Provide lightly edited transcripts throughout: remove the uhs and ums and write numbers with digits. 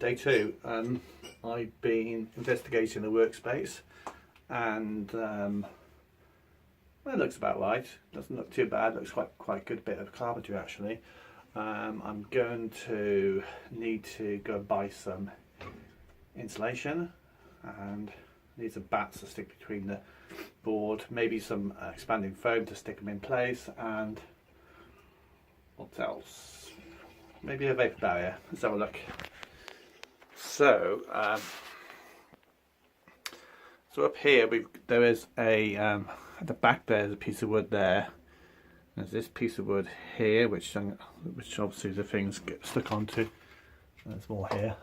Day two. I've been investigating the workspace, and well, it looks about right. Doesn't look too bad. Looks quite good bit of carpentry actually. I'm going to need to go buy some insulation and need some bats to stick between the board, maybe some expanding foam to stick them in place, and what else? Maybe a vapor barrier. Let's have a look. So up here there is a at the back there's a piece of wood there. There's this piece of wood here, which obviously the things get stuck onto. There's more here.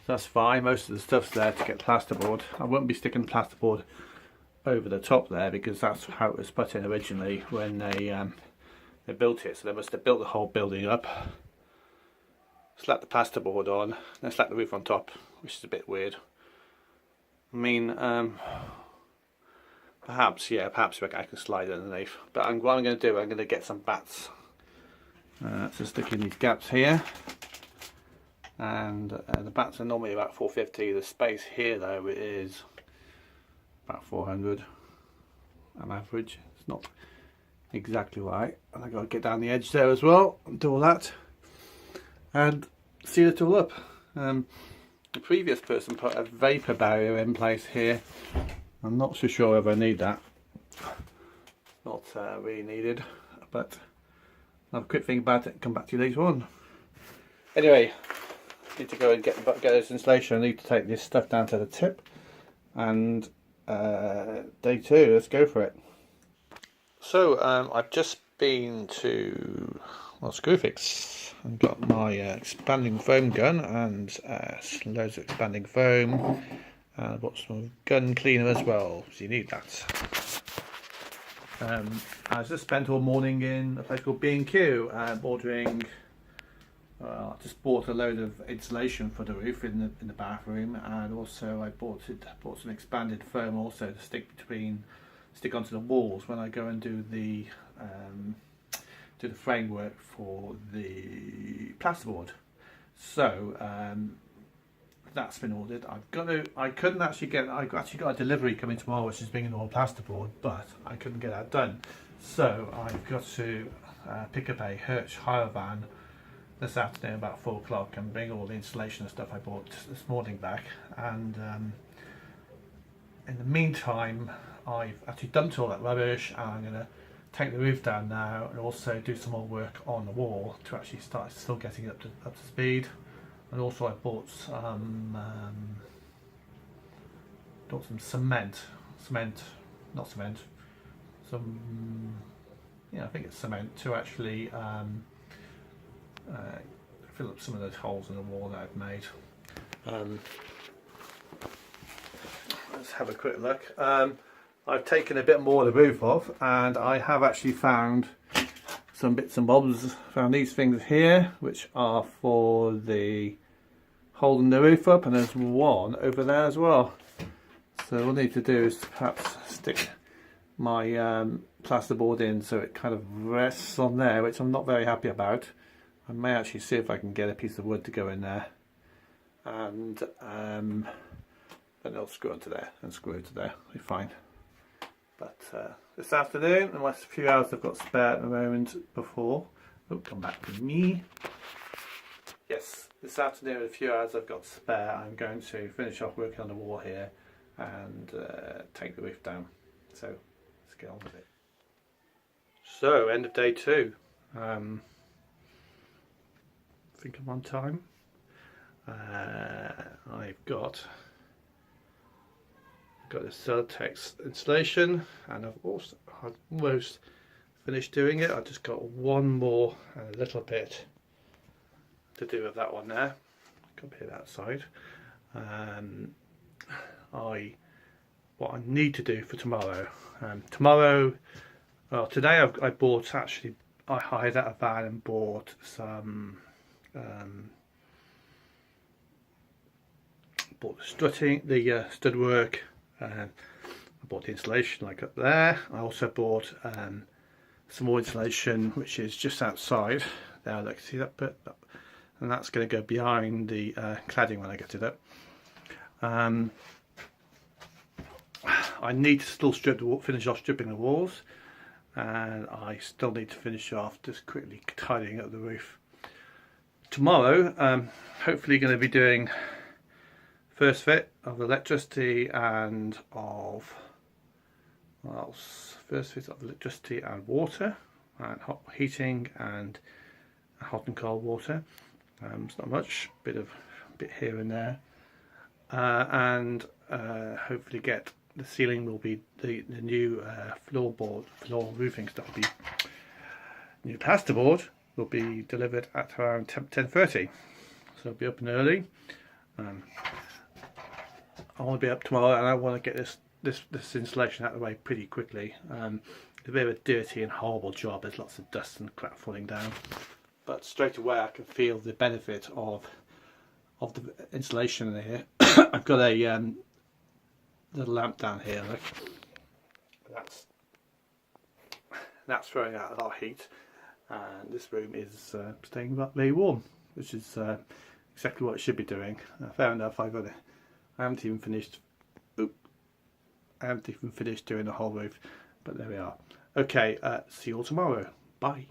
So that's fine. Most of the stuff's there to get plasterboard. I won't be sticking plasterboard over the top there because that's how it was put in originally when they built it. So they must have built the whole building up, slapped the plasterboard on, then slapped the roof on top, which is a bit weird. I mean, perhaps I can slide it underneath. But what I'm going to do, I'm going to get some bats to stick in these gaps here. And the bats are normally about 450. The space here though is about 400 on average. It's not exactly right. And I've got to get down the edge there as well and do all that and seal it all up. The previous person put a vapor barrier in place here. I'm not so sure if I need that. Not really needed, but I'll have a quick think about it and come back to you later on. Anyway, need to go and get this insulation. I need to take this stuff down to the tip, and day two, let's go for it. So I've just been to Screwfix and got my expanding foam gun and loads of expanding foam. I bought some gun cleaner as well, so you need that. I just spent all morning in a place called B&Q ordering. I just bought a load of insulation for the roof in the bathroom, and also I bought some expanded foam also to stick onto the walls when I go and do the framework for the plasterboard. So that's been ordered. I actually got a delivery coming tomorrow, which is bringing all plasterboard, but I couldn't get that done. So I've got to pick up a Hirsch hire van this afternoon about 4 o'clock and bring all the insulation and stuff I bought this morning back. And in the meantime, I've actually dumped all that rubbish, and I'm going to take the roof down now and also do some more work on the wall to actually start still getting up to speed. And also I bought some cement, I think it's cement to actually fill up some of those holes in the wall that I've made. Let's have a quick look. I've taken a bit more of the roof off, and I have actually found some bits and bobs. Found these things here, which are for the holding the roof up, and there's one over there as well. So what I need to do is perhaps stick my plasterboard in so it kind of rests on there, which I'm not very happy about. I may actually see if I can get a piece of wood to go in there, and then I'll screw onto there and screw it to there. It'll be fine. But this afternoon, unless a few hours I've got spare at the moment before, come back to me. Yes, this afternoon, a few hours I've got spare, I'm going to finish off working on the wall here and take the roof down. So let's get on with it. So end of day two. I think I'm on time. I've got the Celotex insulation, and I've almost finished doing it. I've just got one more and a little bit to do with that one there. Come here that side. What I need to do for tomorrow. Today I hired out a van and bought some bought the stud work. I bought the insulation like up there. I also bought some more insulation, which is just outside there. Look, see that bit? and that's going to go behind the cladding when I get it up. I need to still finish off stripping the walls, and I still need to finish off just quickly tidying up the roof. Tomorrow, hopefully going to be doing first fit of electricity and of, what else? First fit of electricity and water, and hot heating and hot and cold water. It's not much, bit here and there, and hopefully get the ceiling will be the new floor roofing stuff. Will be new plasterboard will be delivered at around 10:30, so I'll be up and early. I want to be up tomorrow, and I want to get this installation out of the way pretty quickly. It's a bit of a dirty and horrible job. There's lots of dust and crap falling down, but straight away I can feel the benefit of the installation here. I've got a little lamp down here. Look, that's throwing out a lot of heat, and this room is staying very warm, which is exactly what it should be doing. Fair enough. I haven't even finished. I haven't even finished doing the whole roof, but there we are. Okay, see you all tomorrow. Bye.